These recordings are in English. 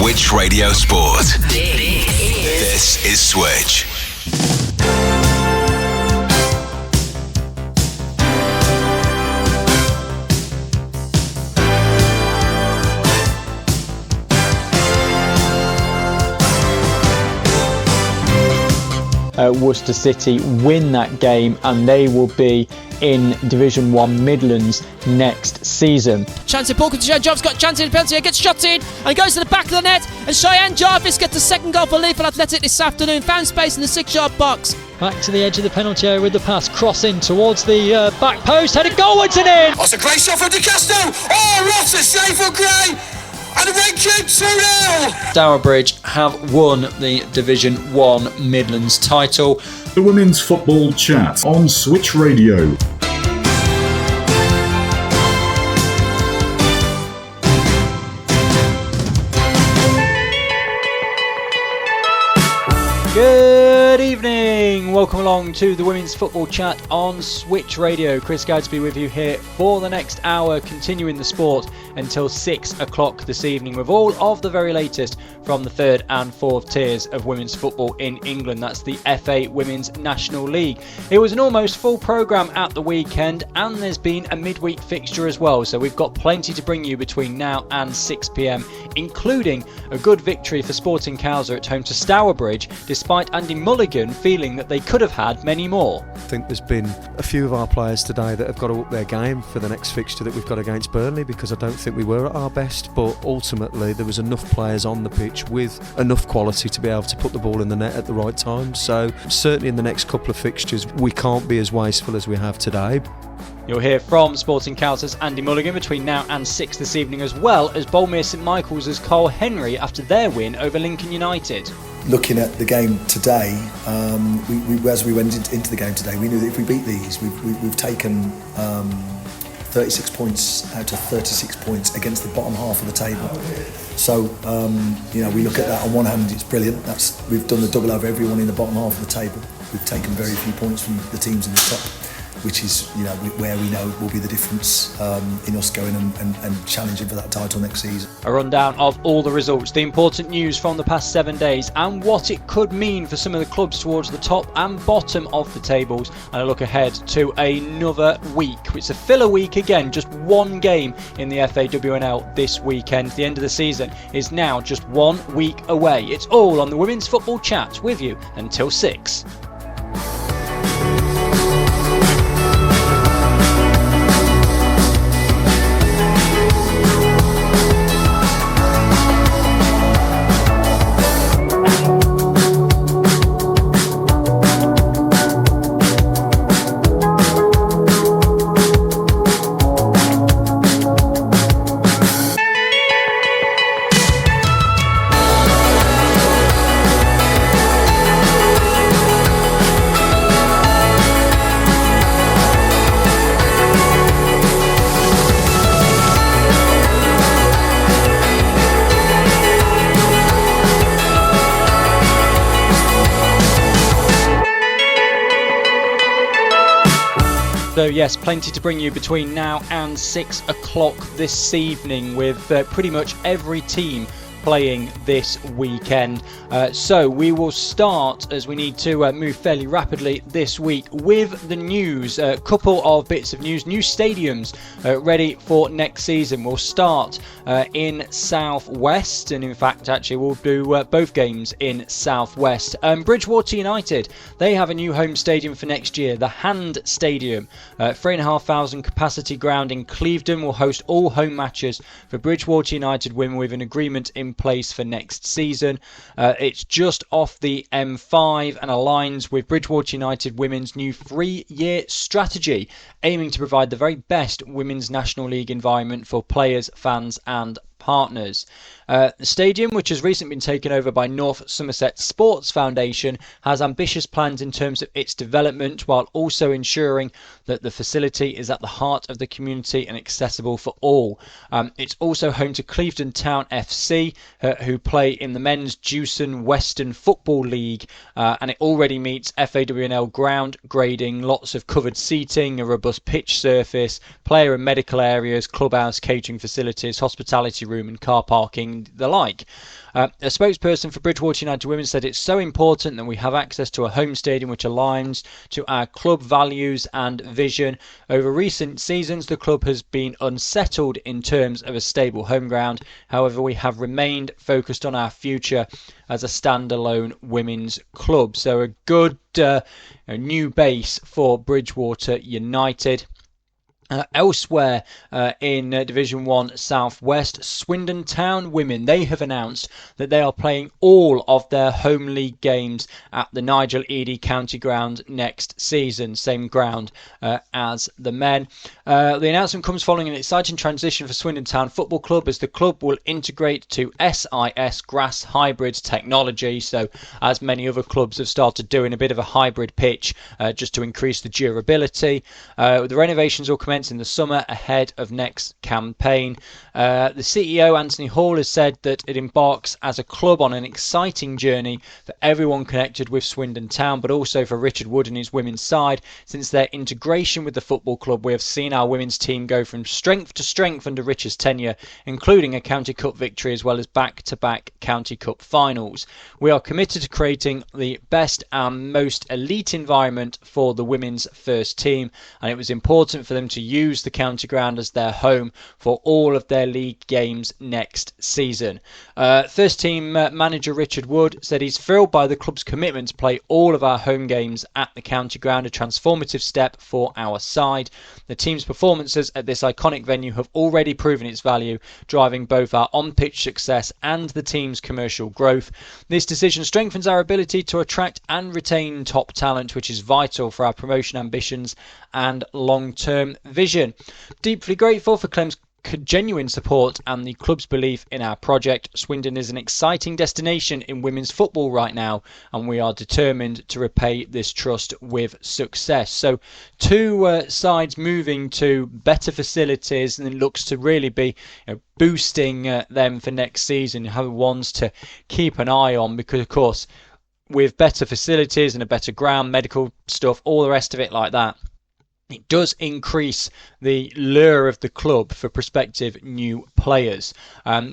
Switch Radio Sport. This is Switch. Worcester City win that game and they will be in Division 1 Midlands next season. Chance in ball control. Job's got chance in the penalty. He gets shot in and goes to the back of the net. And Cheyenne Jarvis gets the second goal for Leafland Athletic this afternoon. Found space in the 6-yard box. Back to the edge of the penalty area with the pass. Cross in towards the back post. Headed goalwards and in. That's a great shot from De Castro. Oh, what a save for Gray. And the Red Cube 2-0. Stourbridge have won the Division 1 Midlands title. The Women's Football Chat on Switch Radio. Good evening, welcome along to the Women's Football Chat on Switch Radio. Chris Gadsby with you here for the next hour, continuing the sport until 6 o'clock this evening with all of the very latest from the third and fourth tiers of women's football in England. That's the FA Women's National League. It was an almost full programme at the weekend and there's been a midweek fixture as well, so we've got plenty to bring you between now and 6pm, including a good victory for Sporting Cowser at home to Stourbridge, despite Andy Mulligan feeling that they could have had many more. I think there's been a few of our players today that have got to up their game for the next fixture that we've got against Burnley, because I don't think we were at our best, but ultimately there was enough players on the pitch with enough quality to be able to put the ball in the net at the right time. So certainly in the next couple of fixtures we can't be as wasteful as we have today. You'll hear from Sporting Cowser's Andy Mulligan between now and 6 this evening, as well as Boulmere St Michael's' Karl Henry after their win over Lincoln United. Looking at the game today, as we went into the game today, we knew that if we beat these, we've taken 36 points out of 36 points against the bottom half of the table. So, we look at that. On one hand, it's brilliant. We've done the double over everyone in the bottom half of the table. We've taken very few points from the teams in the top, which is where we know will be the difference in us going and challenging for that title next season. A rundown of all the results, the important news from the past 7 days and what it could mean for some of the clubs towards the top and bottom of the tables, and a look ahead to another week. It's a filler week again, just one game in the FAWNL this weekend. The end of the season is now just 1 week away. It's all on the Women's Football Chat with you until 6. So yes, plenty to bring you between now and 6 o'clock this evening with pretty much every team playing this weekend. So we will start, as we need to move fairly rapidly this week, with the news. A couple of bits of news. New stadiums ready for next season. We'll start in South West, and in fact actually we'll do both games in South West. Bridgewater United, they have a new home stadium for next year, the Hand Stadium. 3,500 capacity ground in Clevedon will host all home matches for Bridgewater United women, with an agreement in place for next season. It's just off the M5 and aligns with Bridgewater United Women's new 3-year strategy, aiming to provide the very best Women's National League environment for players, fans and partners. The stadium, which has recently been taken over by North Somerset Sports Foundation, has ambitious plans in terms of its development, while also ensuring that the facility is at the heart of the community and accessible for all. It's also home to Clevedon Town FC, who play in the Men's Jewson Western Football League, and it already meets FAWNL ground grading, lots of covered seating, a robust pitch surface, player and medical areas, clubhouse, catering facilities, hospitality room and car parking, the like. A spokesperson for Bridgwater United Women said it's so important that we have access to a home stadium which aligns to our club values and vision. Over recent seasons, the club has been unsettled in terms of a stable home ground. However, we have remained focused on our future as a standalone women's club. So a good new base for Bridgwater United. Elsewhere in Division 1 South West, Swindon Town women, they have announced that they are playing all of their home league games at the Nigel Eadie County Ground next season, same ground as the men. The announcement comes following an exciting transition for Swindon Town Football Club, as the club will integrate to SIS grass hybrid technology. So as many other clubs have started doing, a bit of a hybrid pitch just to increase the durability. The renovations will commence in the summer ahead of next campaign. The CEO, Anthony Hall, has said that it embarks as a club on an exciting journey for everyone connected with Swindon Town, but also for Richard Wood and his women's side. Since their integration with the football club, we have seen our women's team go from strength to strength under Richard's tenure, including a County Cup victory as well as back-to-back County Cup finals. We are committed to creating the best and most elite environment for the women's first team, and it was important for them to use the county ground as their home for all of their league games next season. First team manager Richard Wood said he's thrilled by the club's commitment to play all of our home games at the county ground, a transformative step for our side. The team's performances at this iconic venue have already proven its value, driving both our on-pitch success and the team's commercial growth. This decision strengthens our ability to attract and retain top talent, which is vital for our promotion ambitions and long-term vision. Deeply grateful for Clem's genuine support and the club's belief in our project. Swindon is an exciting destination in women's football right now, and we are determined to repay this trust with success. So two sides moving to better facilities, and it looks to really be boosting them for next season. Have ones to keep an eye on, because of course with better facilities and a better ground, medical stuff, all the rest of it like that, it does increase the lure of the club for prospective new players.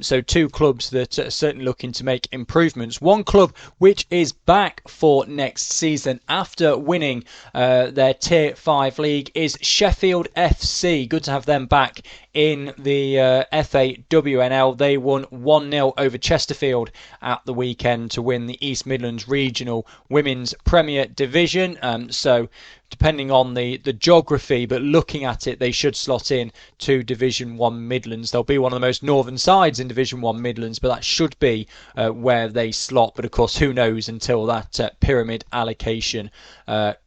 So two clubs that are certainly looking to make improvements. One club which is back for next season after winning their Tier 5 league is Sheffield FC. Good to have them back in the FAWNL. They won 1-0 over Chesterfield at the weekend to win the East Midlands Regional Women's Premier Division. So depending on the geography, but looking at it, they should slot in to Division 1 Midlands. They'll be one of the most northern sides in Division 1 Midlands, but that should be where they slot. But of course, who knows until that pyramid allocation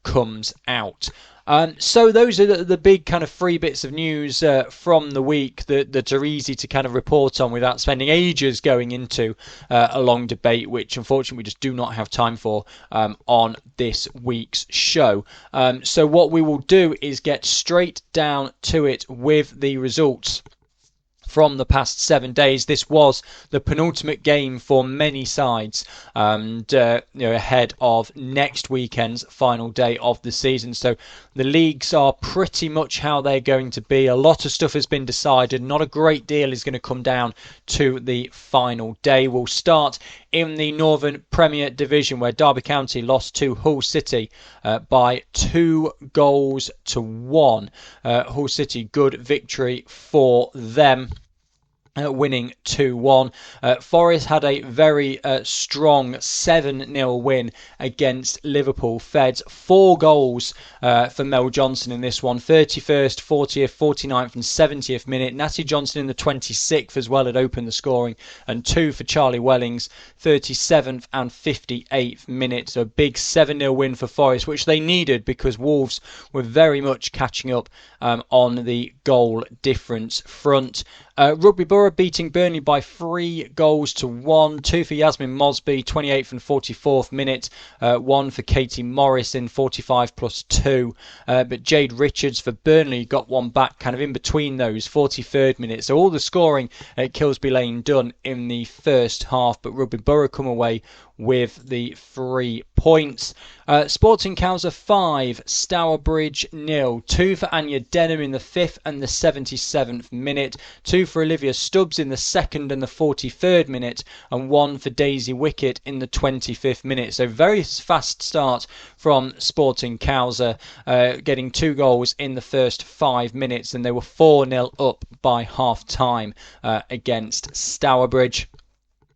comes out. So those are the big kind of three bits of news from the week that are easy to kind of report on without spending ages going into a long debate, which unfortunately we just do not have time for on this week's show. So what we will do is get straight down to it with the results from the past 7 days. This was the penultimate game for many sides, and ahead of next weekend's final day of the season. So the leagues are pretty much how they're going to be. A lot of stuff has been decided. Not a great deal is going to come down to the final day. We'll start in the Northern Premier Division, where Derby County lost to Hull City by 2-1. Hull City, good victory for them, winning 2-1. Forest had a very strong 7-0 win against Liverpool. Feds 4 goals for Mel Johnson in this one. 31st, 40th, 49th and 70th minute. Natty Johnson in the 26th as well had opened the scoring, and 2 for Charlie Wellings, 37th and 58th minute. So a big 7-0 win for Forest, which they needed because Wolves were very much catching up on the goal difference front. Rugby Borough beating Burnley by 3-1. 2 for Yasmin Mosby, 28th and 44th minute. 1 for Katie Morris in 45 plus 2. But Jade Richards for Burnley got one back kind of in between those, 43rd minute. So all the scoring at Kilsby Lane done in the first half. But Rugby Borough come away with the 3 points. Sporting Cowser 5, Stourbridge 0. 2 for Anya Denham in the 5th and the 77th minute. 2 for Olivia Stubbs in the 2nd and the 43rd minute. And 1 for Daisy Wickett in the 25th minute. So very fast start from Sporting Cowser, getting 2 goals in the first 5 minutes. And they were 4-0 up by half time against Stourbridge.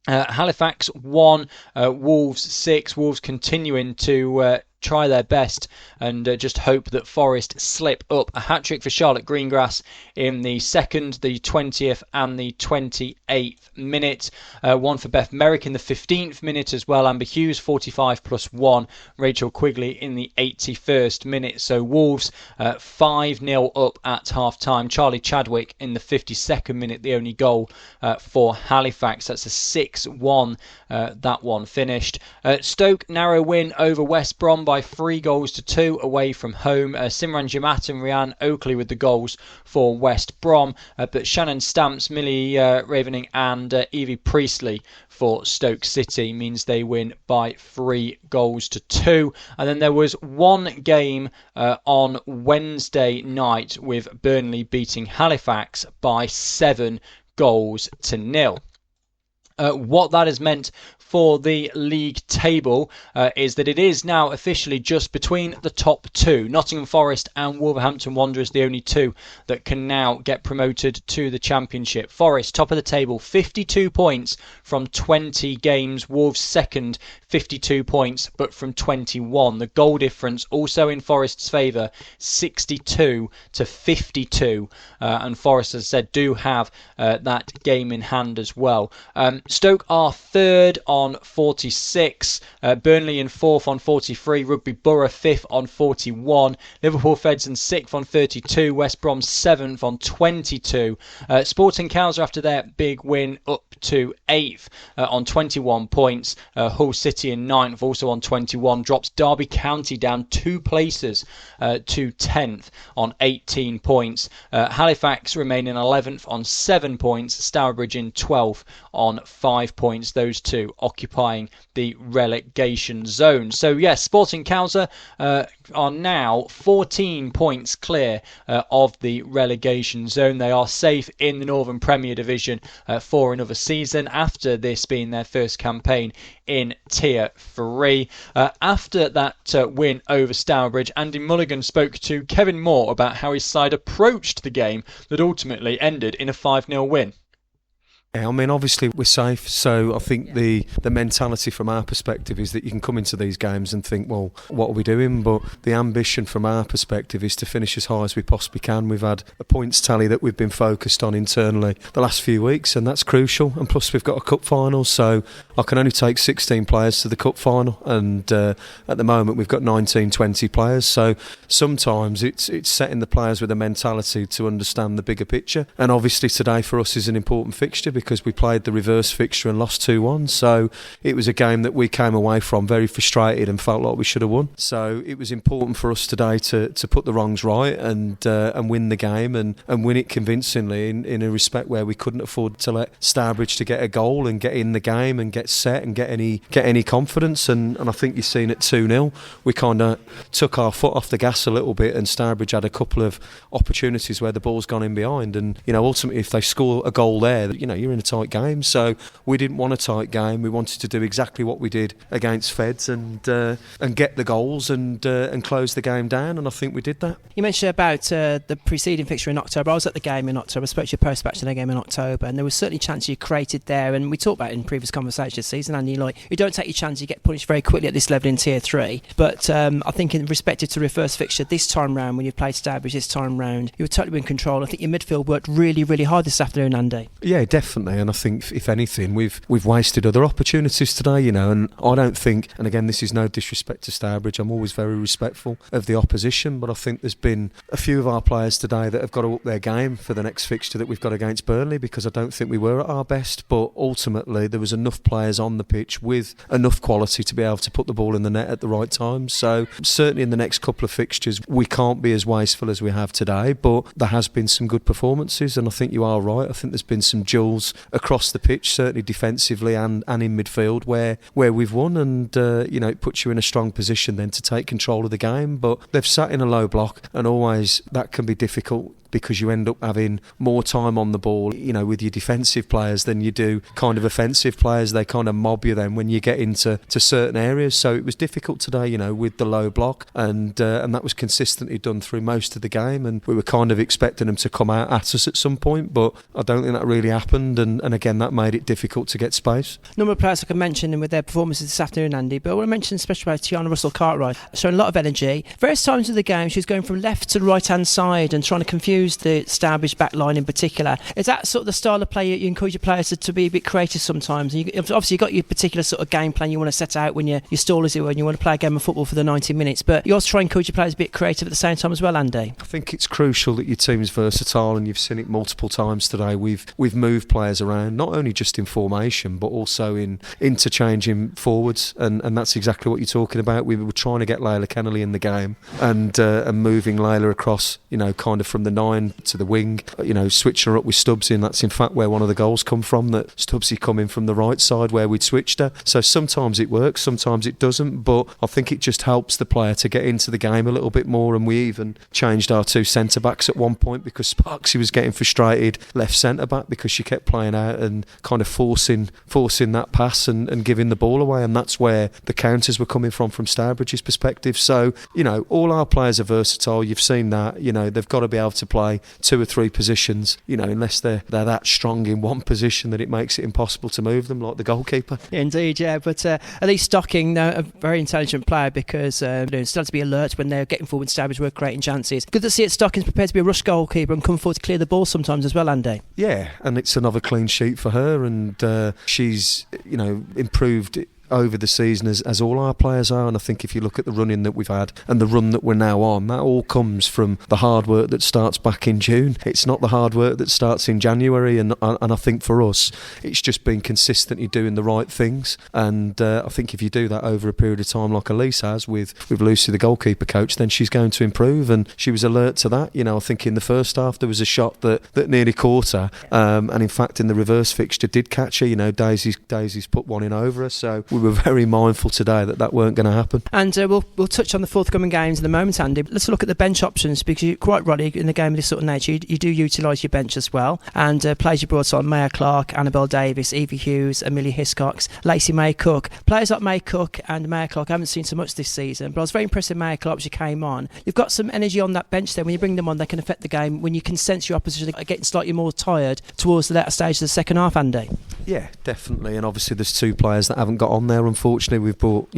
Halifax 1, Wolves 6. Wolves continuing to try their best and just hope that Forest slip up. A hat-trick for Charlotte Greengrass in the 2nd, the 20th and the 28th minute. 1 for Beth Merrick in the 15th minute as well. Amber Hughes 45 plus 1. Rachel Quigley in the 81st minute. So Wolves 5-0 up at half-time. Charlie Chadwick in the 52nd minute, the only goal for Halifax. That's a 6-1 that one finished. Stoke narrow win over West Brom by 3-2 away from home. Simran Jamat and Rhiannon Oakley with the goals for West Brom, but Shannon Stamps, Millie Ravening and Evie Priestley for Stoke City means they win by 3-2. And then there was one game on Wednesday night with Burnley beating Halifax by 7-0. What that has meant for the league table is that it is now officially just between the top 2. Nottingham Forest and Wolverhampton Wanderers, the only 2 that can now get promoted to the Championship. Forest, top of the table, 52 points from 20 games. Wolves second, 52 points, but from 21. The goal difference also in Forest's favour, 62 to 52. And Forest, as I said, do have that game in hand as well. Stoke are third on 46, Burnley in 4th on 43, Rugby Borough 5th on 41, Liverpool Feds in 6th on 32, West Brom 7th on 22, Sporting Cowser after their big win up to 8th on 21 points, Hull City in 9th also on 21, drops Derby County down 2 places to 10th on 18 points, Halifax remain in 11th on 7 points, Stourbridge in 12th on 5 points, those 2 occupying the relegation zone. So yes, Sporting Cowser are now 14 points clear of the relegation zone. They are safe in the Northern Premier Division for another season after this being their first campaign in Tier 3. After that win over Stourbridge, Andy Mulligan spoke to Kevin Moore about how his side approached the game that ultimately ended in a 5-0 win. Yeah, I mean, obviously we're safe, so I think the mentality from our perspective is that you can come into these games and think, well, what are we doing? But the ambition from our perspective is to finish as high as we possibly can. We've had a points tally that we've been focused on internally the last few weeks, and that's crucial. And plus we've got a cup final, so I can only take 16 players to the cup final, and at the moment we've got 19, 20 players. So sometimes it's setting the players with a mentality to understand the bigger picture. And obviously today for us is an important fixture because we played the reverse fixture and lost 2-1. So it was a game that we came away from very frustrated and felt like we should have won. So it was important for us today to put the wrongs right and win the game and win it convincingly in a respect where we couldn't afford to let Stourbridge to get a goal and get in the game and get set and get any confidence. And I think you've seen at 2-0, we kind of took our foot off the gas a little bit, and Stourbridge had a couple of opportunities where the ball's gone in behind. And ultimately, if they score a goal there, you're in a tight game. So we didn't want a tight game. We wanted to do exactly what we did against Feds and get the goals and close the game down. And I think we did that. You mentioned about the preceding fixture in October. I was at the game in October. I spoke to you post-match to the game in October, and there was certainly chances you created there. And we talked about it in previous conversations this season. And you don't take your chance, you get punished very quickly at this level in Tier 3. But I think in respect to reverse fixture this time round, when you played Stourbridge this time round, you were totally in control. I think your midfield worked really, really hard this afternoon, Andy. Yeah, definitely. And I think if anything, we've wasted other opportunities today. And I don't think, and again, this is no disrespect to Stourbridge, I'm always very respectful of the opposition, but I think there's been a few of our players today that have got to up their game for the next fixture that we've got against Burnley, because I don't think we were at our best. But ultimately there was enough players on the pitch with enough quality to be able to put the ball in the net at the right time. So certainly in the next couple of fixtures we can't be as wasteful as we have today, but there has been some good performances, and I think you are right. I think there's been some duels areas across the pitch, certainly defensively and in midfield, where we've won, and it puts you in a strong position then to take control of the game. But they've sat in a low block, and always that can be difficult, because you end up having more time on the ball, with your defensive players than you do kind of offensive players. They kind of mob you then when you get into certain areas. So it was difficult today, with the low block, and that was consistently done through most of the game. And we were kind of expecting them to come out at us at some point, but I don't think that really happened. And again, that made it difficult to get space. Number of players I can mention with their performances this afternoon, Andy, but I want to mention especially about Tiana Russell-Cartwright, showing a lot of energy. Various times of the game, she was going from left to right hand side and trying to confuse the Stourbridge back line in particular. Is that sort of the style of play you encourage your players to be a bit creative sometimes? And obviously you've got your particular sort of game plan you want to set out when your stall is when you want to play a game of football for the 90 minutes, but you also try and encourage your players to be a bit creative at the same time as well, Andy. I think it's crucial that your team's versatile, and you've seen it multiple times today. We've moved players around, not only just in formation but also in interchanging forwards, and that's exactly what you're talking about. We were trying to get Layla Kennelly in the game, and moving Layla across, kind of from the 9 to the wing, switching her up with Stubbsy, and that's in fact where one of the goals come from, that Stubbsy coming from the right side where we'd switched her. So sometimes it works, sometimes it doesn't, but I think it just helps the player to get into the game a little bit more. And we even changed our 2 centre-backs at one point, because Sparksy was getting frustrated left centre-back because she kept playing out and kind of forcing that pass and giving the ball away, and that's where the counters were coming from Stourbridge's perspective. So, all our players are versatile. You've seen that, they've got to be able to play 2 or 3 positions, unless they're that strong in one position that it makes it impossible to move them, like the goalkeeper. Indeed, yeah, but at least Stocking, a very intelligent player, because still to be alert when they're getting forward, Stourbridge were creating chances. Good to see it. Stocking's prepared to be a rush goalkeeper and come forward to clear the ball sometimes as well, Andy. Yeah, and it's another clean sheet for her, and she's improved over the season, as all our players are. And I think if you look at the running that we've had and the run that we're now on, that all comes from the hard work that starts back in June. It's not the hard work that starts in January, and I think for us it's just been consistently doing the right things. And I think if you do that over a period of time, like Elise has with Lucy, the goalkeeper coach, then she's going to improve, and she was alert to that. I think in the first half there was a shot that nearly caught her, and in fact in the reverse fixture did catch her. Daisy's put one in over her, so we were very mindful today that weren't going to happen. And we'll touch on the forthcoming games in a moment, Andy. Let's look at the bench options, because you're quite right, in the game of this sort of nature, you do utilise your bench as well, and players you brought on: Maya Clark, Annabelle Davis, Evie Hughes, Amelia Hiscox, Lacey May Cook. Players like May Cook and Maya Clark I haven't seen so much this season, but I was very impressed with Maya Clark when she came on. You've got some energy on that bench there. When you bring them on, they can affect the game. When you can sense your opposition are getting slightly more tired towards the latter stage of the second half, Andy. Yeah, definitely. And obviously there's 2 players that haven't got on there, unfortunately. We've brought,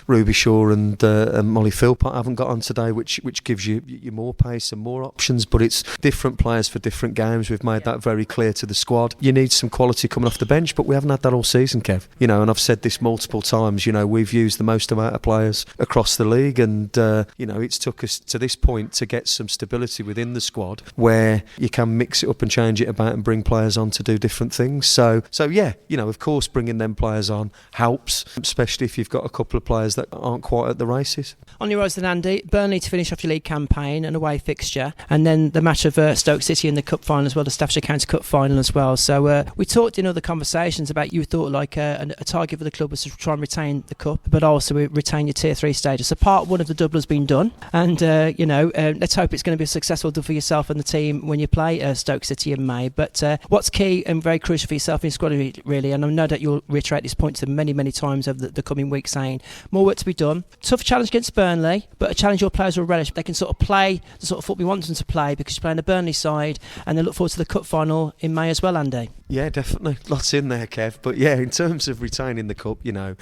Ruby Shaw and Molly Philpott haven't got on today, which gives you more pace and more options, but it's different players for different games. We've made that very clear to the squad. You need some quality coming off the bench, but we haven't had that all season, Kev. And I've said this multiple times, we've used the most amount of players across the league, and it's took us to this point to get some stability within the squad where you can mix it up and change it about and bring players on to do different things. So yeah, of course bringing them players on helps, especially if you've got a couple of players that aren't quite at the races. On your rise then, Andy, Burnley to finish off your league campaign, an away fixture, and then the match of Stoke City in the cup final as well, the Staffordshire County Cup final as well. So we talked in other conversations about, you thought like a target for the club was to try and retain the cup, but also retain your tier 3 status. So part 1 of the double has been done, and let's hope it's going to be a successful double for yourself and the team when you play Stoke City in May. But what's key and very crucial for yourself in your squad, really, and I know that you'll reiterate this point to them many times over the coming weeks, saying more work to be done. Tough challenge against Burnley, but a challenge your players will relish. They can sort of play the sort of football we want them to play, because you're playing the Burnley side, and they look forward to the cup final in May as well, Andy. Yeah, definitely. Lots in there, Kev. But yeah, in terms of retaining the cup,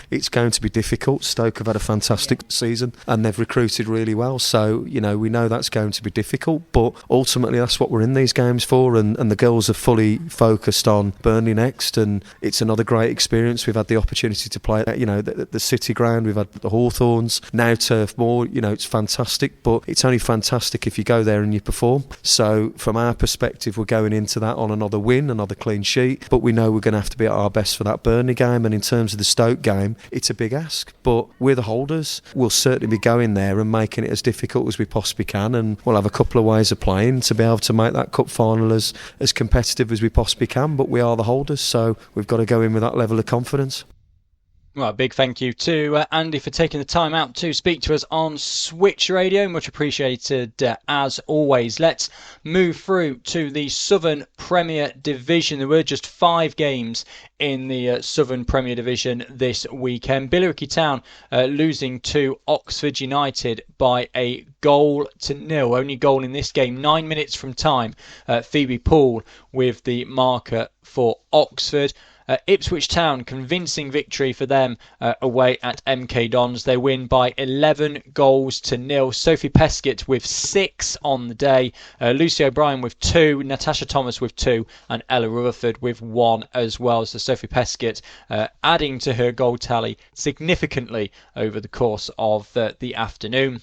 it's going to be difficult. Stoke have had a fantastic season and they've recruited really well. So, we know that's going to be difficult, but ultimately that's what we're in these games for. And the girls are fully focused on Burnley next, and it's another great experience. We've had the opportunity to play at the City Ground. We've had the Hawthorns, now Turf Moor. It's fantastic, but it's only fantastic if you go there and you perform. So from our perspective, we're going into that on another win, another clean sheet. sheet, but we know we're going to have to be at our best for that Burnley game. And in terms of the Stoke game, it's a big ask, but we're the holders. We'll certainly be going there and making it as difficult as we possibly can, and we'll have a couple of ways of playing to be able to make that cup final as competitive as we possibly can, but we are the holders, so we've got to go in with that level of confidence. Well, a big thank you to Andy for taking the time out to speak to us on Switch Radio. Much appreciated as always. Let's move through to the Southern Premier Division. There were just 5 games in the Southern Premier Division this weekend. Billericay Town losing to Oxford United by a 1-0. Only goal in this game, 9 minutes from time. Phoebe Poole with the marker for Oxford. Ipswich Town, convincing victory for them away at MK Dons. They win by 11-0. Sophie Peskett with 6 on the day. Lucy O'Brien with 2. Natasha Thomas with 2. And Ella Rutherford with 1 as well. So Sophie Peskett adding to her goal tally significantly over the course of the afternoon.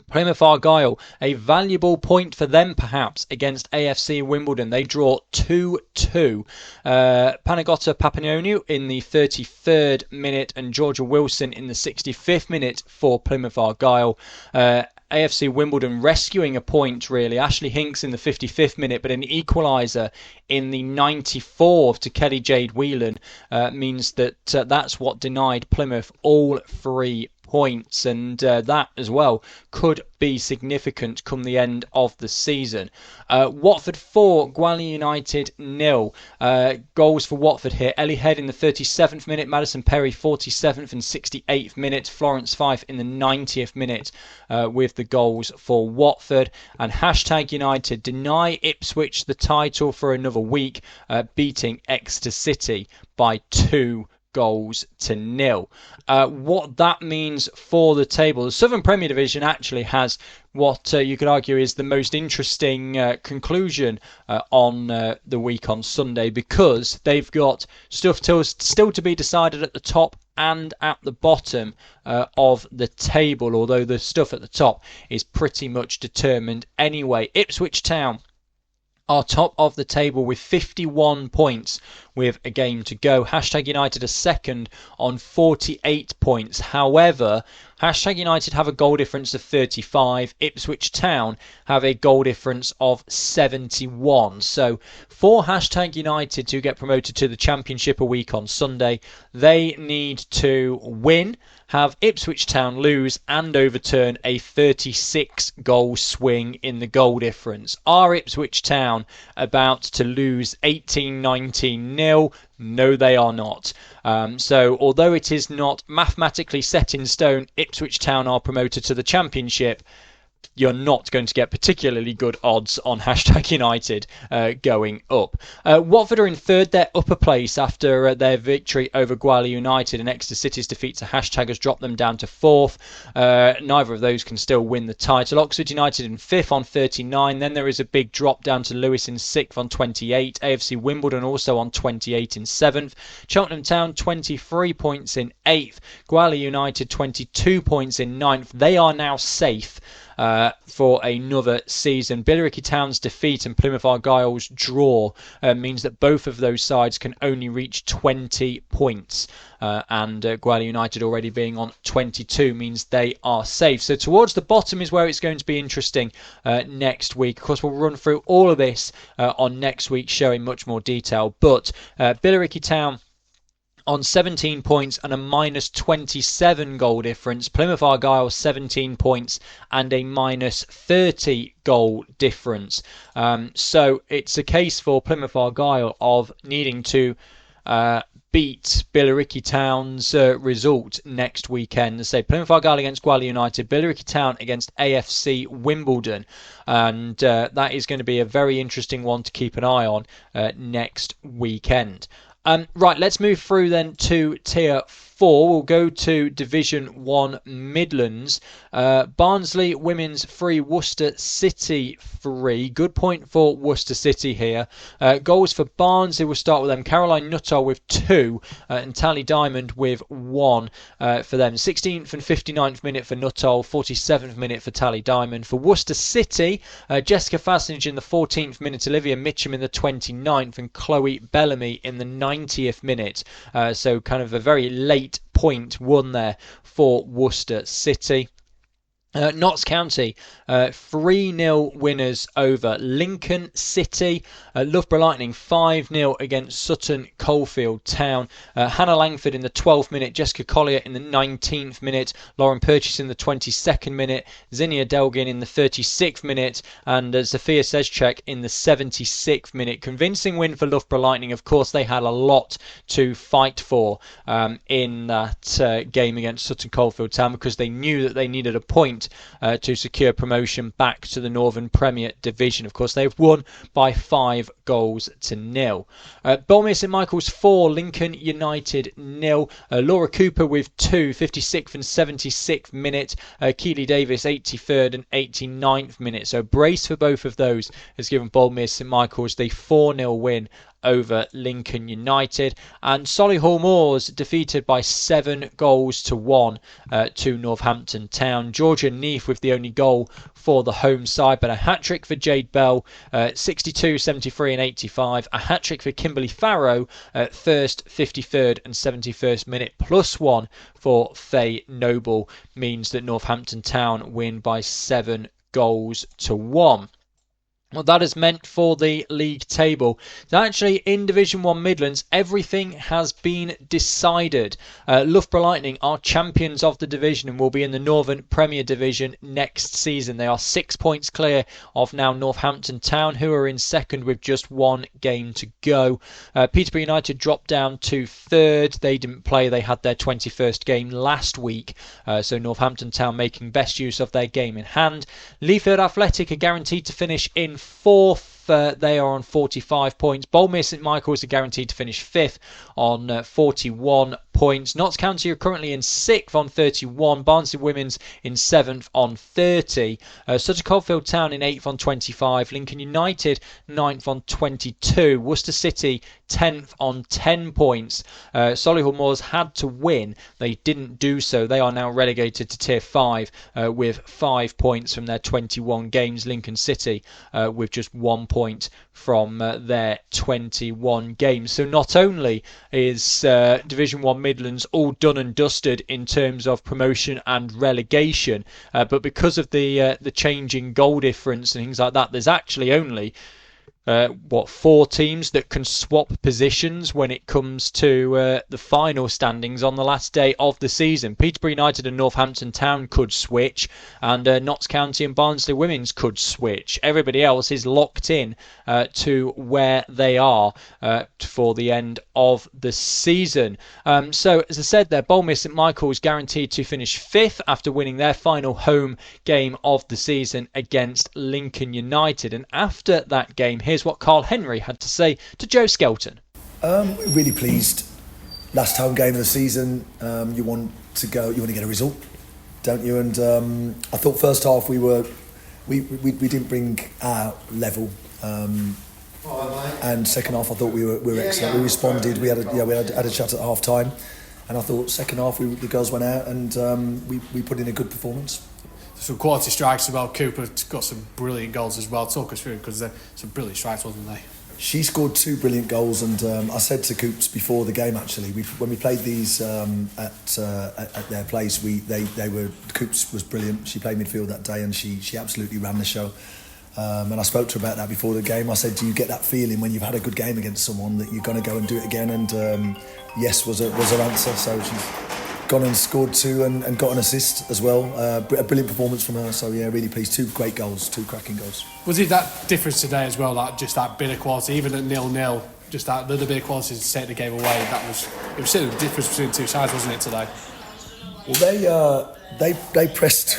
Plymouth Argyle, a valuable point for them perhaps against AFC Wimbledon. They draw 2-2. Panagota Papaneonu in the 33rd minute and Georgia Wilson in the 65th minute for Plymouth Argyle. AFC Wimbledon rescuing a point really. Ashley Hinks in the 55th minute, but an equaliser in the 94th to Kelly Jade Whelan means that that's what denied Plymouth all 3 points, and that as well could be significant come the end of the season. Watford 4, Gwalior United 0. Goals for Watford here. Ellie Head in the 37th minute, Madison Perry 47th and 68th minute, Florence Fife in the 90th minute with the goals for Watford. And Hashtag United deny Ipswich the title for another week, beating Exeter City by 2-0. What that means for the table. The Southern Premier Division actually has what you could argue is the most interesting conclusion on the week on Sunday, because they've got stuff still to be decided at the top and at the bottom of the table, although the stuff at the top is pretty much determined anyway. Ipswich Town are top of the table with 51 points with a game to go. Hashtag United are second on 48 points. However, Hashtag United have a goal difference of 35. Ipswich Town have a goal difference of 71. So for Hashtag United to get promoted to the Championship a week on Sunday, they need to win, have Ipswich Town lose and overturn a 36-goal swing in the goal difference. Are Ipswich Town about to lose 18-19-0? No, they are not. So although it is not mathematically set in stone, Ipswich Town are promoted to the Championship, you're not going to get particularly good odds on Hashtag United going up. Watford are in third, their upper place after their victory over Gwalior United, and Exeter City's defeat to Hashtag has dropped them down to fourth. Neither of those can still win the title. Oxford United in fifth on 39. Then there is a big drop down to Lewis in sixth on 28. AFC Wimbledon also on 28 in seventh. Cheltenham Town 23 points in eighth. Gwalior United 22 points in ninth. They are now safe for another season. Billericay Town's defeat and Plymouth Argyle's draw means that both of those sides can only reach 20 points. And Gwalior United already being on 22 means they are safe. So towards the bottom is where it's going to be interesting next week. Of course, we'll run through all of this on next week's show in much more detail. But Billericay Town on 17 points and a minus 27 goal difference. Plymouth Argyle 17 points and a minus 30 goal difference. So it's a case for Plymouth Argyle of needing to beat Billericay Town's result next weekend. Say Plymouth Argyle against Gwalior United, Billericay Town against AFC Wimbledon, and that is going to be a very interesting one to keep an eye on next weekend. Right, let's move through then to Tier 4, we'll go to Division 1 Midlands. Barnsley Women's 3, Worcester City 3. Good point for Worcester City here. Goals for Barnsley, we'll start with them. Caroline Nuttall with 2 and Tally Diamond with 1 for them. 16th and 59th minute for Nuttall, 47th minute for Tally Diamond. For Worcester City, Jessica Fassnage in the 14th minute, Olivia Mitchum in the 29th and Chloe Bellamy in the 90th minute. So kind of a very late point won there for Worcester City. Notts County, 3-0 winners over Lincoln City. Loughborough Lightning 5-0 against Sutton Coldfield Town. Hannah Langford in the 12th minute, Jessica Collier in the 19th minute, Lauren Purchase in the 22nd minute, Zinnia Delgin in the 36th minute, and Zofia Sezcek in the 76th minute. Convincing win for Loughborough Lightning. Of course, they had a lot to fight for in that game against Sutton Coldfield Town, because they knew that they needed a point to secure promotion back to the Northern Premier Division. Of course, they've won by 5-0. Bolmere St Michael's 4, Lincoln United 0. Laura Cooper with 2, 56th and 76th minute. Keely Davis 83rd and 89th minute. So brace for both of those has given Bolmere St Michael's the 4-0 win over Lincoln United. And Solihull Moors defeated by 7-1 to Northampton Town. Georgia Neath with the only goal for the home side, but a hat-trick for Jade Bell, 62, 73 and 85. A hat-trick for Kimberly Farrow, 1st, 53rd and 71st minute, +1 for Faye Noble, means that Northampton Town win by 7-1. What that has meant for the league table. So actually, in Division 1 Midlands, everything has been decided. Loughborough Lightning are champions of the division and will be in the Northern Premier Division next season. They are 6 points clear of now Northampton Town, who are in second with just 1 game to go. Peterborough United dropped down to 3rd. They didn't play. They had their 21st game last week. So Northampton Town making best use of their game in hand. Leafield Athletic are guaranteed to finish in 4th. They are on 45 points. Bolmere St Michael's are guaranteed to finish 5th on 41 points. Notts County are currently in 6th on 31. Barnsley Women's in 7th on 30. Sutton Coldfield Town in 8th on 25. Lincoln United 9th on 22. Worcester City 10th on 10 points. Solihull Moors had to win. They didn't do so. They are now relegated to Tier 5 with 5 points from their 21 games. Lincoln City with just 1 point from their 21 games. So not only is Division 1 Midlands all done and dusted in terms of promotion and relegation, but because of the changing goal difference and things like that, there's actually only 4 teams that can swap positions when it comes to the final standings on the last day of the season. Peterborough United and Northampton Town could switch, and Notts County and Barnsley Women's could switch. Everybody else is locked in to where they are for the end of the season. So, as I said there, Bolmere St Michael's guaranteed to finish 5th after winning their final home game of the season against Lincoln United. And after that game, here's what Karl Henry had to say to Joe Skelton. Really pleased. Last home game of the season. You want to get a result, don't you? And I thought first half we didn't bring our level. And second half I thought we were excellent. We responded. We had a chat at half time, and I thought second half the girls went out and we put in a good performance. Some quality strikes as well. Cooper got some brilliant goals as well. Talk us through, because they're some brilliant strikes, wasn't they? She scored 2 brilliant goals, and I said to Coops before the game actually, when we played these at their place, Coops was brilliant. She played midfield that day, and she absolutely ran the show. And I spoke to her about that before the game. I said, do you get that feeling when you've had a good game against someone that you're going to go and do it again? And yes was her answer. So she's gone and scored 2 and got an assist as well. A brilliant performance from her. So yeah, really pleased. 2 great goals, 2 cracking goals. Was it that difference today as well, like just that bit of quality, even at 0-0, just that little bit of quality to take the game away? It was still the difference between 2 sides, wasn't it, today? Well, they pressed.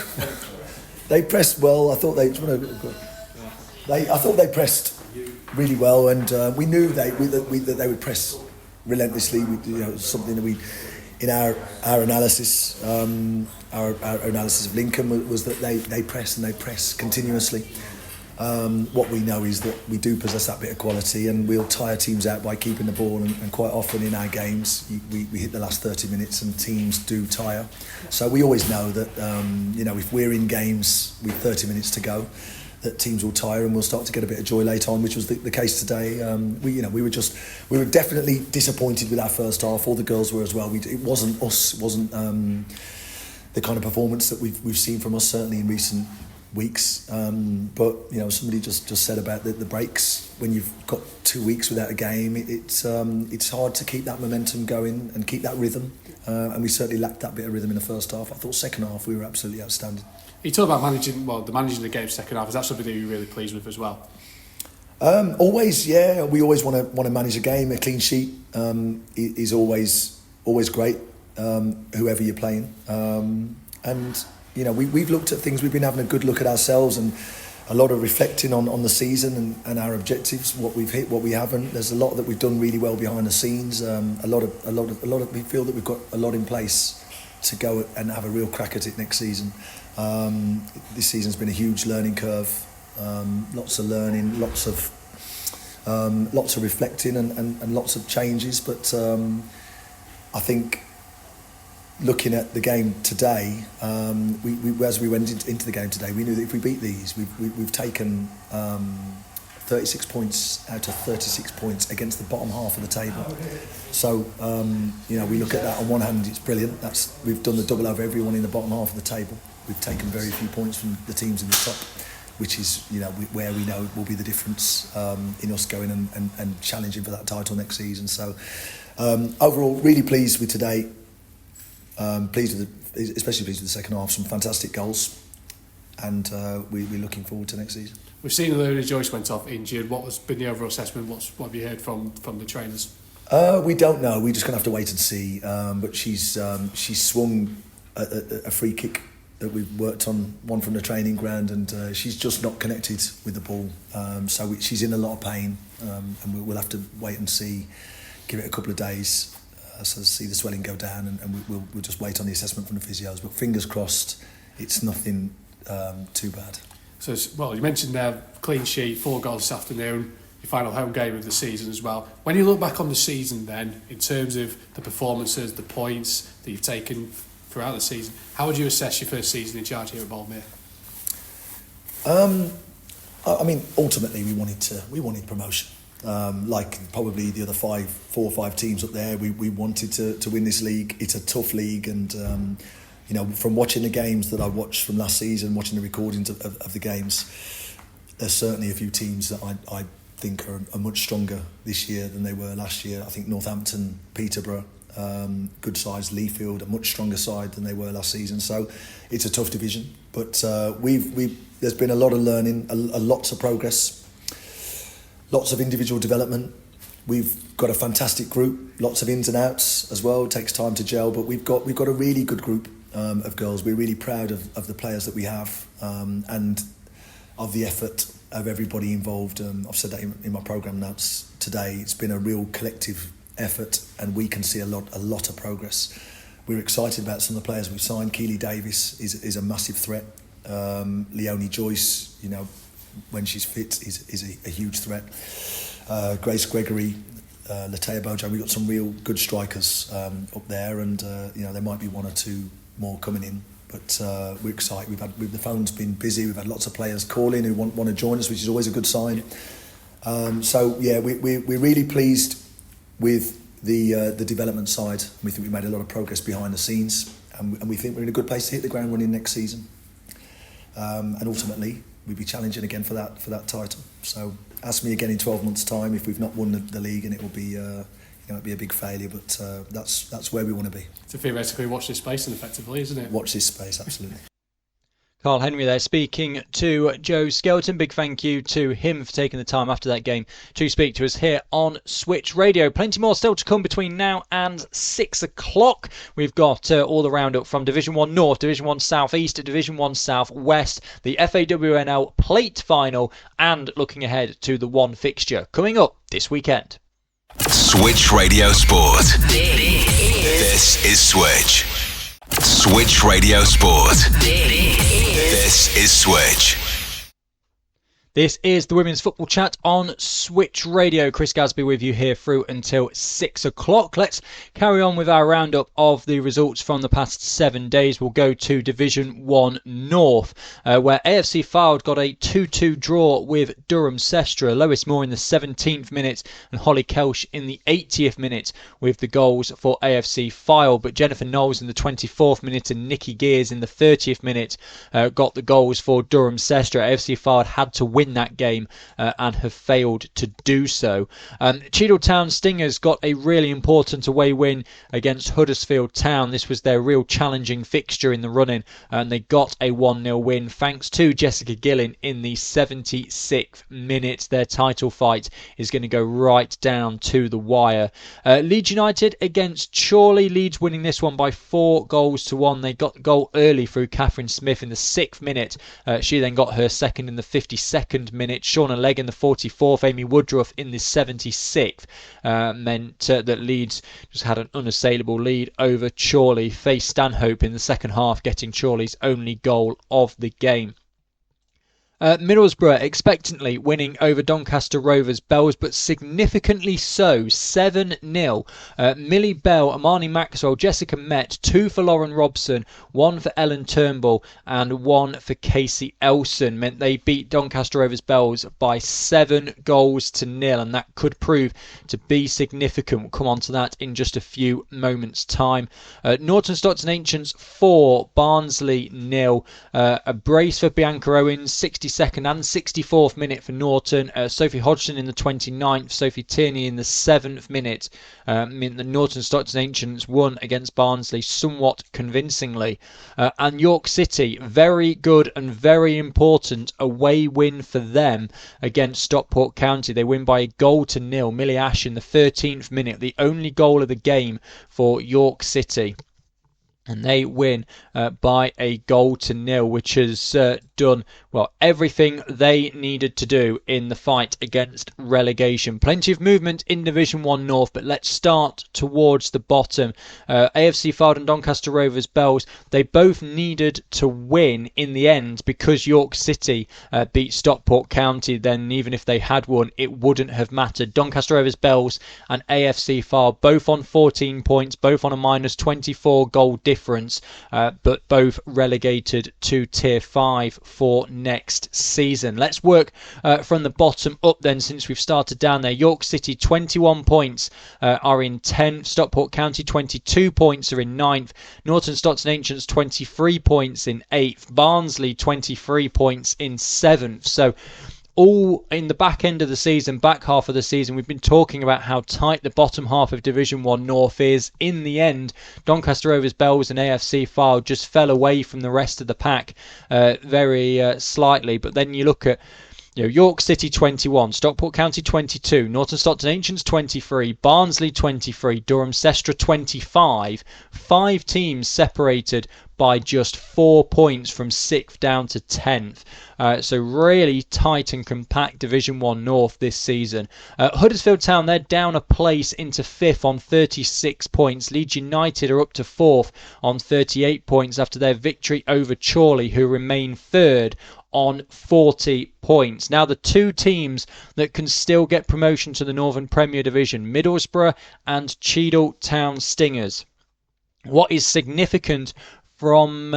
They pressed well. I thought they pressed really well, and we knew that they would press relentlessly. Something that in our analysis, our analysis of Lincoln was that they press and they press continuously. What we know is that we do possess that bit of quality, and we'll tire teams out by keeping the ball, and quite often in our games we hit the last 30 minutes and teams do tire. So we always know that if we're in games with 30 minutes to go, that teams will tire and we'll start to get a bit of joy late on, which was the case today. We were definitely disappointed with our first half. All the girls were as well. It wasn't us. It wasn't the kind of performance that we've seen from us certainly in recent weeks. But somebody just said about the breaks. When you've got 2 weeks without a game, it's hard to keep that momentum going and keep that rhythm. And we certainly lacked that bit of rhythm in the first half. I thought second half we were absolutely outstanding. You talk about managing the game second half. Is that something that you're really pleased with as well? Always, yeah. We always want to manage a game. A clean sheet is always great, whoever you're playing. And we've looked at things. We've been having a good look at ourselves and a lot of reflecting on the season and our objectives, what we've hit, what we haven't. There's a lot that we've done really well behind the scenes. A lot of we feel that we've got a lot in place to go and have a real crack at it next season. This season's been a huge learning curve. Lots of learning, lots of reflecting and lots of changes. But I think looking at the game today, as we went into the game today, we knew that if we beat these, we've taken 36 points out of 36 points against the bottom half of the table. So we look at that. On one hand, it's brilliant. We've done the double over everyone in the bottom half of the table. We've taken very few points from the teams in the top, which is where we know will be the difference in us going and challenging for that title next season. So overall, really pleased with today. Especially pleased with the second half. Some fantastic goals, and we're looking forward to next season. We've seen Luna Joyce went off injured. What has been the overall assessment? What have you heard from the trainers? We don't know. We're just going to have to wait and see. But she's swung a free kick that we've worked on, one from the training ground, and she's just not connected with the ball. So she's in a lot of pain, and we'll have to wait and see. Give it a couple of days. So see the swelling go down, and we'll just wait on the assessment from the physios. But fingers crossed, it's nothing too bad. So, you mentioned there, clean sheet, 4 goals this afternoon, your final home game of the season as well. When you look back on the season then, in terms of the performances, the points that you've taken throughout the season, how would you assess your first season in charge here at Boldmere? Ultimately we wanted promotion. Like probably the other 4 or 5 teams up there, we wanted to win this league. It's a tough league, and from watching the games that I watched from last season, watching the recordings of the games, there's certainly a few teams that I think are much stronger this year than they were last year. I think Northampton, Peterborough, good size, Leafield, a much stronger side than they were last season. So it's a tough division, but there's been a lot of learning, lots of progress. Lots of individual development. We've got a fantastic group, lots of ins and outs as well. It takes time to gel, but we've got a really good group of girls. We're really proud of the players that we have and of the effort of everybody involved. I've said that in my programme notes today. It's been a real collective effort, and we can see a lot of progress. We're excited about some of the players we've signed. Keely Davis is a massive threat. Leonie Joyce, when she's fit, is a huge threat. Grace Gregory, Latea Bojo, we've got some real good strikers up there, and there might be 1 or 2 more coming in. But we're excited. The phone's been busy. We've had lots of players calling who want to join us, which is always a good sign. We're really pleased with the development side. We think we've made a lot of progress behind the scenes, and we think we're in a good place to hit the ground running next season. And ultimately, we'd be challenging again for that title. So ask me again in 12 months' time if we've not won the league, and it will be it'd be a big failure. But that's where we want to be. So theoretically, watch this space, and effectively, isn't it? Watch this space, absolutely. Karl Henry there speaking to Joe Skelton. Big thank you to him for taking the time after that game to speak to us here on Switch Radio. Plenty more still to come between now and 6 o'clock. We've got all the roundup from Division 1 North, Division 1 South East, Division 1 South West, the FAWNL Plate Final, and looking ahead to the one fixture coming up this weekend. Switch Radio Sport. This This is Switch. Switch Radio Sport. This is Switch. This is the Women's Football Chat on Switch Radio. Chris Gadsby with you here through until 6 o'clock. Let's carry on with our roundup of the results from the past 7 days. We'll go to Division 1 North, where AFC FAWNL got a 2-2 draw with Durham Sestra. Lois Moore in the 17th minute and Holly Kelsch in the 80th minute with the goals for AFC FAWNL. But Jennifer Knowles in the 24th minute and Nikki Gears in the 30th minute got the goals for Durham Sestra. AFC FAWNL had to win that game and have failed to do so. Cheadle Stingers got a really important away win against Huddersfield Town. This was their real challenging fixture in the running, and they got a 1-0 win thanks to Jessica Gillen in the 76th minute. Their title fight is going to go right down to the wire. Leeds United against Chorley. Leeds winning this one by 4-1. They got the goal early through Catherine Smith in the 6th minute. She then got her second in the 52nd minute. Shauna Legg in the 44th, Amy Woodruff in the 76th meant that Leeds just had an unassailable lead over Chorley. Faye Stanhope in the second half getting Chorley's only goal of the game. Middlesbrough expectantly winning over Doncaster Rovers Bells, but significantly so, 7-0. Millie Bell, Amani Maxwell, Jessica Met, 2 for Lauren Robson, 1 for Ellen Turnbull and 1 for Casey Elson, meant they beat Doncaster Rovers Bells by 7-0, and that could prove to be significant. We'll come on to that in just a few moments' time. Norton Stockton Ancients 4, Barnsley 0. A brace for Bianca Owens, 62nd and 64th minute for Norton. Sophie Hodgson in the 29th, Sophie Tierney in the 7th minute meant the Norton Stockton Ancients won against Barnsley somewhat convincingly. And York City, very good and very important away win for them against Stockport County. They win by 1-0. Millie Ash in the 13th minute, the only goal of the game for York City. And they win by 1-0, which has done, well, everything they needed to do in the fight against relegation. Plenty of movement in Division 1 North, but let's start towards the bottom. AFC FAWNL and Doncaster Rovers Bells, they both needed to win in the end because York City beat Stockport County. Then even if they had won, it wouldn't have mattered. Doncaster Rovers Bells and AFC FAWNL both on 14 points, both on a minus 24 goal difference, but both relegated to Tier 5 for next season. Let's work from the bottom up then, since we've started down there. York City 21 points are in 10th. Stockport County 22 points are in 9th. Norton Stockton Ancients 23 points in 8th. Barnsley 23 points in 7th. So all in the back end of the season, back half of the season, we've been talking about how tight the bottom half of Division 1 North is. In the end, Doncaster Rovers Bells and AFC FAWNL just fell away from the rest of the pack very slightly. But then you look at York City 21, Stockport County 22, Norton Stockton Ancients 23, Barnsley 23, Durham Sestra 25. 5 teams separated by just 4 points from 6th down to 10th. So really tight and compact Division 1 North this season. Huddersfield Town, they're down a place into 5th on 36 points. Leeds United are up to 4th on 38 points after their victory over Chorley, who remain 3rd on 40 points. Now the 2 teams that can still get promotion to the Northern Premier Division, Middlesbrough and Cheadle Town Stingers. What is significant from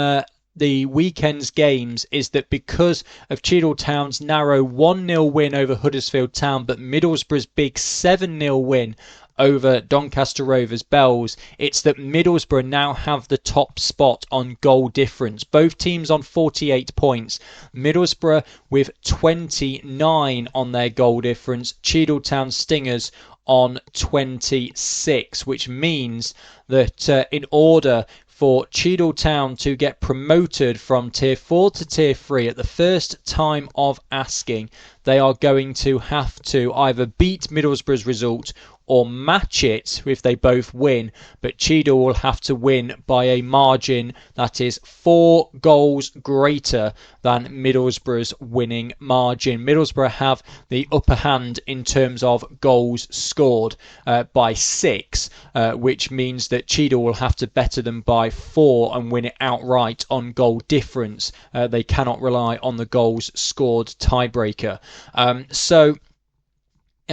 the weekend's games is that because of Cheadle Town's narrow 1-0 win over Huddersfield Town, but Middlesbrough's big 7-0 win over Doncaster Rovers Bells, it's that Middlesbrough now have the top spot on goal difference. Both teams on 48 points. Middlesbrough with 29 on their goal difference. Cheadle Town Stingers on 26, which means that in order for Cheadle Town to get promoted from Tier 4 to Tier 3 at the first time of asking. They are going to have to either beat Middlesbrough's result or match it if they both win, but Cheadle will have to win by a margin that is 4 goals greater than Middlesbrough's winning margin. Middlesbrough have the upper hand in terms of goals scored by 6, which means that Cheadle will have to better them by 4 and win it outright on goal difference. They cannot rely on the goals scored tiebreaker.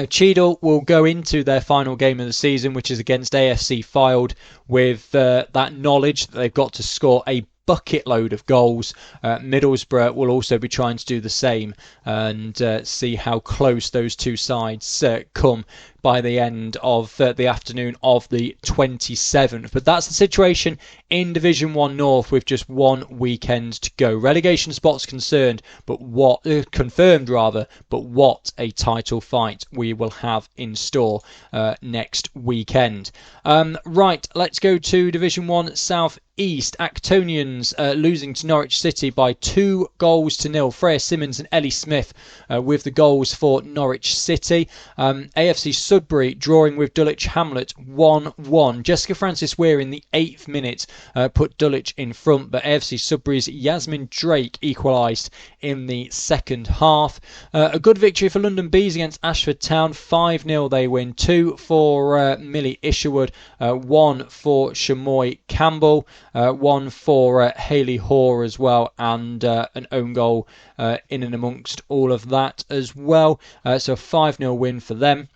Cheadle will go into their final game of the season, which is against AFC FAWNL, with that knowledge that they've got to score a bucket load of goals. Middlesbrough will also be trying to do the same and see how close those two sides come by the end of the afternoon of the 27th. But that's the situation in Division 1 North with just one weekend to go. Relegation spots confirmed, but what a title fight we will have in store next weekend. Right, let's go to Division 1 South East. Actonians losing to Norwich City by 2-0. Freya Simmons and Ellie Smith with the goals for Norwich City. AFC Sudbury drawing with Dulwich Hamlet 1-1. Jessica Francis-Weir in the 8th minute put Dulwich in front, but AFC Sudbury's Yasmin Drake equalised in the second half. A good victory for London Bees against Ashford Town. 5-0 they win. 2 for Millie Isherwood, 1 for Shamoy Campbell, 1 for Hayley Hoare as well, and an own goal in and amongst all of that as well. So a 5-0 win for them.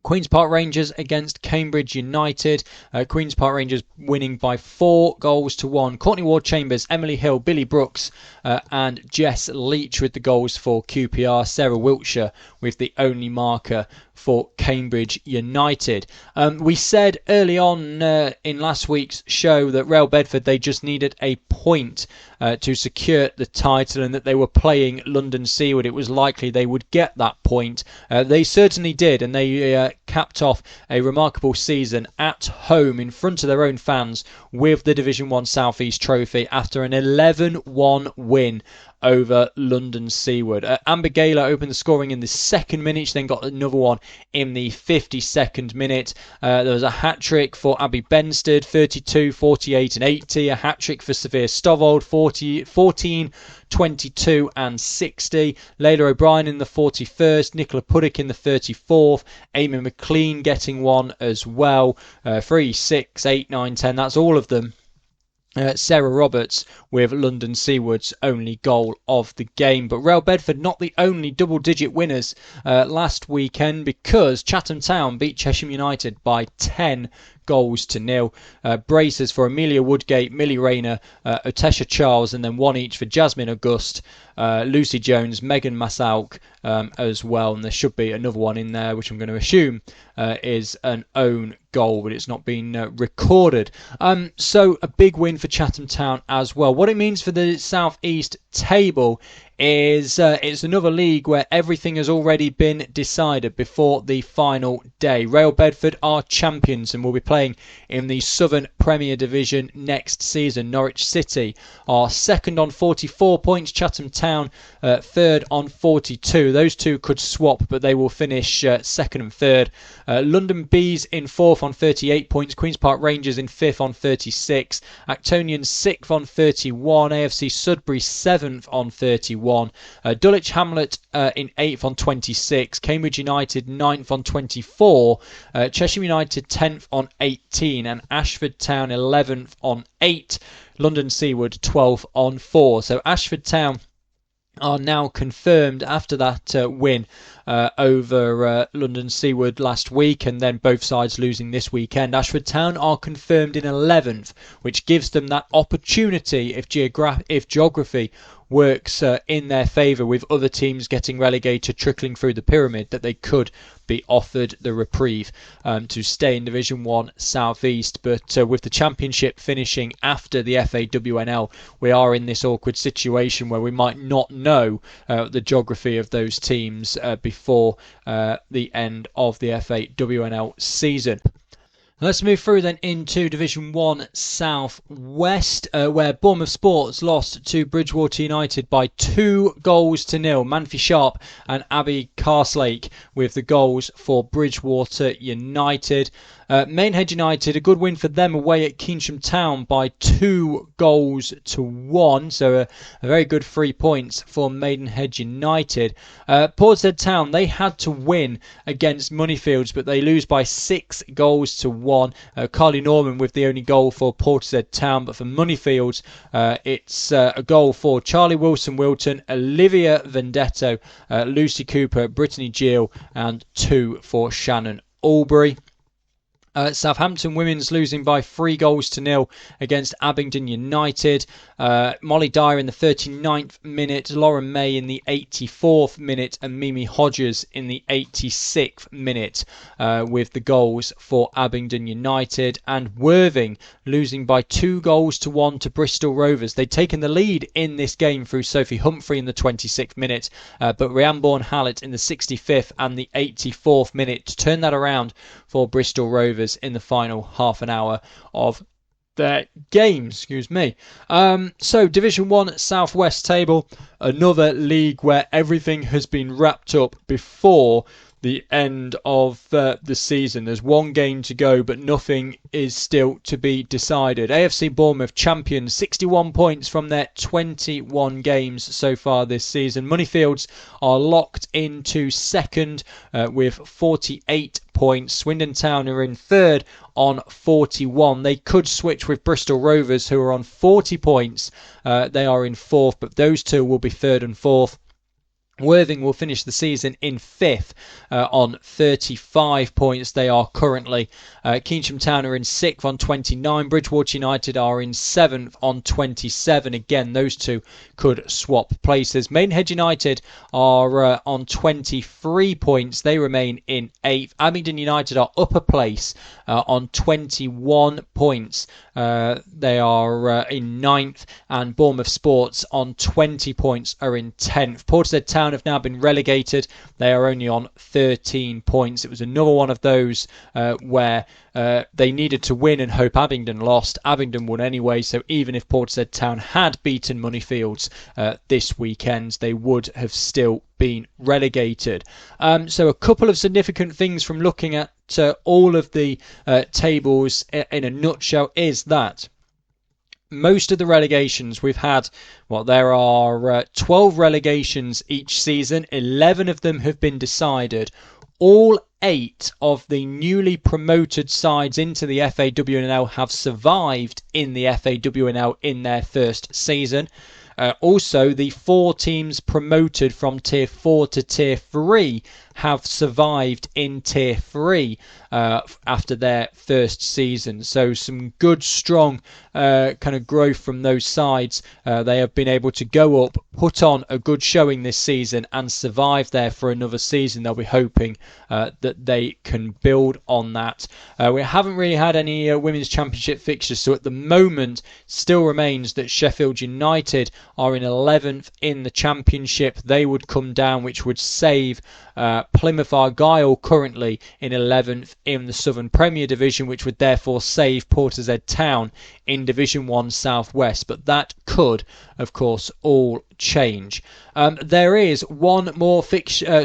Queen's Park Rangers against Cambridge United. Queen's Park Rangers winning by 4-1. Courtney Ward-Chambers, Emily Hill, Billy Brooks and Jess Leach with the goals for QPR. Sarah Wiltshire with the only marker for Cambridge United. We said early on in last week's show that Real Bedford, they just needed a point to secure the title, and that they were playing London Seaward. It was likely they would get that point. They certainly did, and they capped off a remarkable season at home in front of their own fans with the Division 1 South East Trophy after an 11-1 win over London Seaward. Amber Gaylor opened the scoring in the 2nd minute. She then got another one in the 52nd minute. There was a hat-trick for Abby Benstead, 32, 48 and 80. A hat-trick for Sophia Stovold, 14, 22 and 60. Layla O'Brien in the 41st. Nicola Puddick in the 34th. Amy McLean getting one as well. 3, 6, 8, 9, 10. That's all of them. Sarah Roberts with London Seaward's only goal of the game. But Real Bedford not the only double-digit winners last weekend, because Chatham Town beat Chesham United by 10-0. Braces for Amelia Woodgate, Millie Rayner, Otesha Charles, and then one each for Jasmine August, Lucy Jones, Megan Massauk as well. And there should be another one in there, which I'm going to assume is an own goal, but it's not been recorded. So a big win for Chatham Town as well. What it means for the South East table is it's another league where everything has already been decided before the final day. Real Bedford are champions and will be playing in the Southern Premier Division next season. Norwich City are second on 44 points. Chatham Town third on 42. Those two could swap, but they will finish second and third. London Bees in fourth on 38 points. Queen's Park Rangers in fifth on 36. Actonians sixth on 31. AFC Sudbury seventh on 31. Dulwich Hamlet in 8th on 26. Cambridge United 9th on 24. Chesham United 10th on 18. And Ashford Town 11th on 8. London Seaward 12th on 4. So Ashford Town are now confirmed after that win over London Seaward last week, and then both sides losing this weekend. Ashford Town are confirmed in 11th, which gives them that opportunity, if geography works in their favour, with other teams getting relegated trickling through the pyramid, that they could be offered the reprieve to stay in Division 1 South East. But with the championship finishing after the FAWNL, we are in this awkward situation where we might not know the geography of those teams before the end of the FAWNL season. Let's move through then into Division 1 South West, where Bournemouth Sports lost to Bridgewater United by 2-0. Manfi Sharp and Abby Carslake with the goals for Bridgewater United. Maidenhead United, a good win for them away at Keynsham Town by 2-1. So a very good 3 points for Maidenhead United. Portishead Town, they had to win against Moneyfields, but they lose by 6-1. Carly Norman with the only goal for Portishead Town, but for Moneyfields, it's a goal for Charlie Wilson-Wilton, Olivia Vendetto, Lucy Cooper, Brittany Gill, and 2 for Shannon Albury. Southampton Women's losing by 3-0 against Abingdon United. Molly Dyer in the 39th minute, Lauren May in the 84th minute, and Mimi Hodges in the 86th minute with the goals for Abingdon United. And Worthing losing by 2-1 to Bristol Rovers. They'd taken the lead in this game through Sophie Humphrey in the 26th minute, but Rhiannon Bourne-Hallett in the 65th and the 84th minute to turn that around for Bristol Rovers in the final half an hour of their game. So Division 1 Southwest table, another league where everything has been wrapped up before the end of the season. There's one game to go, but nothing is still to be decided. AFC Bournemouth champions, 61 points from their 21 games so far this season. Moneyfields are locked into second with 48 points. Swindon Town are in third on 41. They could switch with Bristol Rovers, who are on 40 points. They are in fourth, but those two will be third and fourth. Worthing will finish the season in 5th on 35 points. They are currently. Keynsham Town are in 6th on 29. Bridgewater United are in 7th on 27. Again, those two could swap places. Maidenhead United are on 23 points. They remain in 8th. Abingdon United are upper place on 21 points. They are in 9th. And Bournemouth Sports on 20 points are in 10th. Portishead Town have now been relegated. They are only on 13 points. It was another one of those where they needed to win and hope Abingdon lost. Abingdon won anyway, so even if Portishead Town had beaten Moneyfields this weekend, they would have still been relegated. So a couple of significant things from looking at all of the tables in a nutshell is that most of the relegations we've had, there are 12 relegations each season. 11 of them have been decided. All 8 of the newly promoted sides into the FAWNL have survived in the FAWNL in their first season. Also, the 4 teams promoted from Tier 4 to Tier 3 have survived in Tier 3 after their first season. So some good, strong kind of growth from those sides. They have been able to go up, put on a good showing this season and survive there for another season. They'll be hoping that they can build on that. We haven't really had any Women's Championship fixtures, so at the moment still remains that Sheffield United are in 11th in the Championship. They would come down, which would save Plymouth Argyle currently in 11th in the Southern Premier Division, which would therefore save Portishead Town in Division 1 South West. But that could, of course, all change. There is one more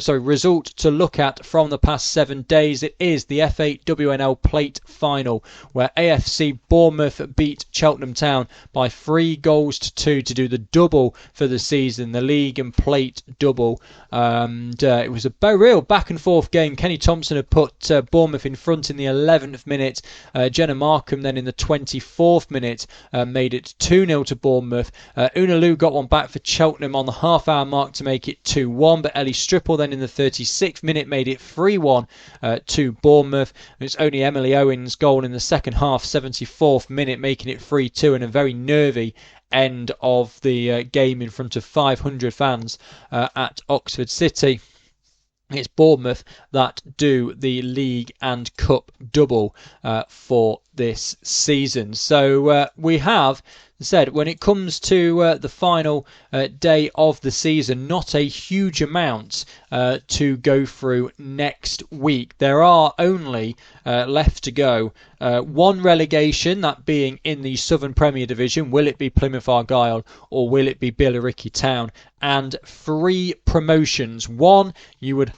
result to look at from the past 7 days. It is the FAWNL Plate Final, where AFC Bournemouth beat Cheltenham Town by 3-2 to do the double for the season, the league and plate double. And it was a real back and forth game. Kenny Thompson had put Bournemouth in front in the 11th minute. Jenna Markham then in the 24th minute made it 2-0 to Bournemouth. Una Liu got one back for Cheltenham on the half-hour mark to make it 2-1, but Ellie Stripple then in the 36th minute made it 3-1 to Bournemouth. It's only Emily Owen's goal in the second half, 74th minute, making it 3-2, and a very nervy end of the game in front of 500 fans at Oxford City. It's Bournemouth that do the league and cup double for this season. So we have said, when it comes to the final day of the season, not a huge amount to go through next week. There are only left to go one relegation, that being in the Southern Premier Division. Will it be Plymouth Argyle or will it be Billericay Town? And 3 promotions. One, you would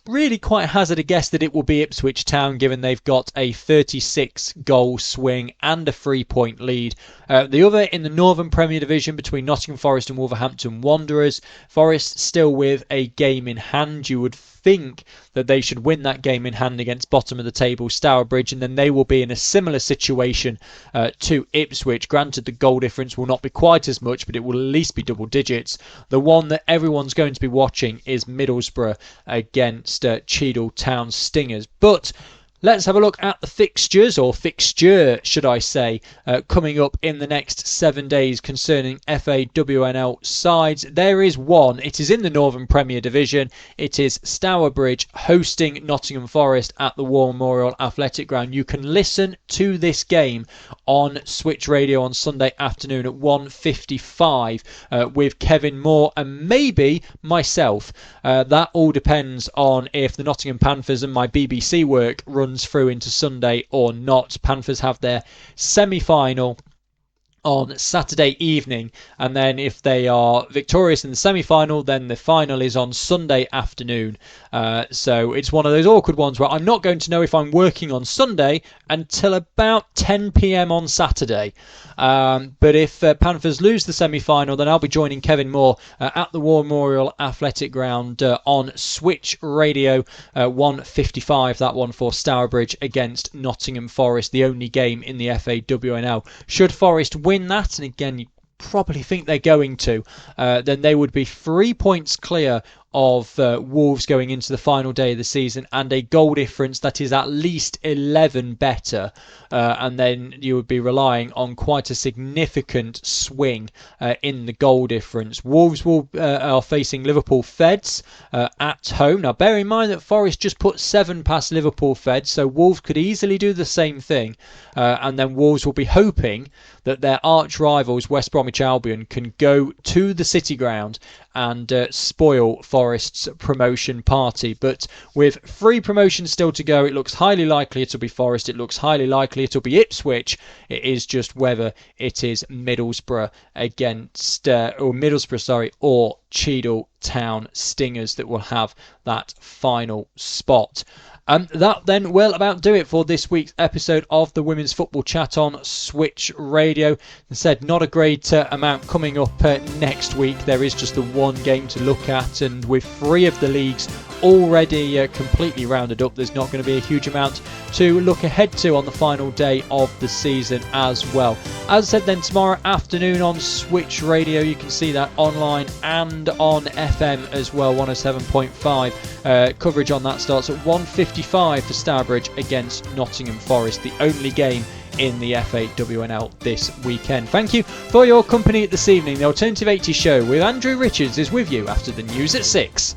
really quite hazard a guess that it will be Ipswich Town, given they've got a 36 goal swing and a 3-point lead. The other in the Northern Premier Division between Nottingham Forest and Wolverhampton Wanderers. Forest still with a game in hand. You would think that they should win that game in hand against bottom of the table Stourbridge, and then they will be in a similar situation to Ipswich. Granted, the goal difference will not be quite as much, but it will at least be double digits. The one that everyone's going to be watching is Middlesbrough against Cheadle Town Stingers. But let's have a look at the fixtures, or fixture should I say, coming up in the next 7 days concerning FAWNL sides. There is one. It is in the Northern Premier Division. It is Stourbridge hosting Nottingham Forest at the War Memorial Athletic Ground. You can listen to this game on Switch Radio on Sunday afternoon at 1:55 with Kevin Moore and maybe myself. That all depends on if the Nottingham Panthers and my BBC work runs through into Sunday or not. Panthers have their semi-final on Saturday evening, and then if they are victorious in the semi-final, then the final is on Sunday afternoon. So it's one of those awkward ones where I'm not going to know if I'm working on Sunday until about 10 p.m. on Saturday. But if Panthers lose the semi-final, then I'll be joining Kevin Moore at the War Memorial Athletic Ground on Switch Radio 1:55. That one for Stourbridge against Nottingham Forest, the only game in the FAWNL. Should Forest win that, and again you probably think they're going to, then they would be 3 points clear of Wolves going into the final day of the season, and a goal difference that is at least 11 better, and then you would be relying on quite a significant swing in the goal difference. Wolves are facing Liverpool Feds at home. Now bear in mind that Forest just put 7 past Liverpool Feds, so Wolves could easily do the same thing, and then Wolves will be hoping that their arch rivals West Bromwich Albion can go to the City Ground and spoil Forest's promotion party. But with 3 promotions still to go, it looks highly likely it'll be Forest. It looks highly likely it'll be Ipswich. It is just whether it is Middlesbrough or Cheadle Town Stingers that will have that final spot. That then will about do it for this week's episode of the Women's Football Chat on Switch Radio. As said, not a great amount coming up next week. There is just the one game to look at, and with 3 of the leagues already completely rounded up, there's not going to be a huge amount to look ahead to on the final day of the season as well. As I said, then tomorrow afternoon on Switch Radio, you can see that online and on FM as well, 107.5. Coverage on that starts at 1:55 for Stourbridge against Nottingham Forest, the only game in the FAWNL this weekend. Thank you for your company this evening. The Alternative 80 Show with Andrew Richards is with you after the news at 6.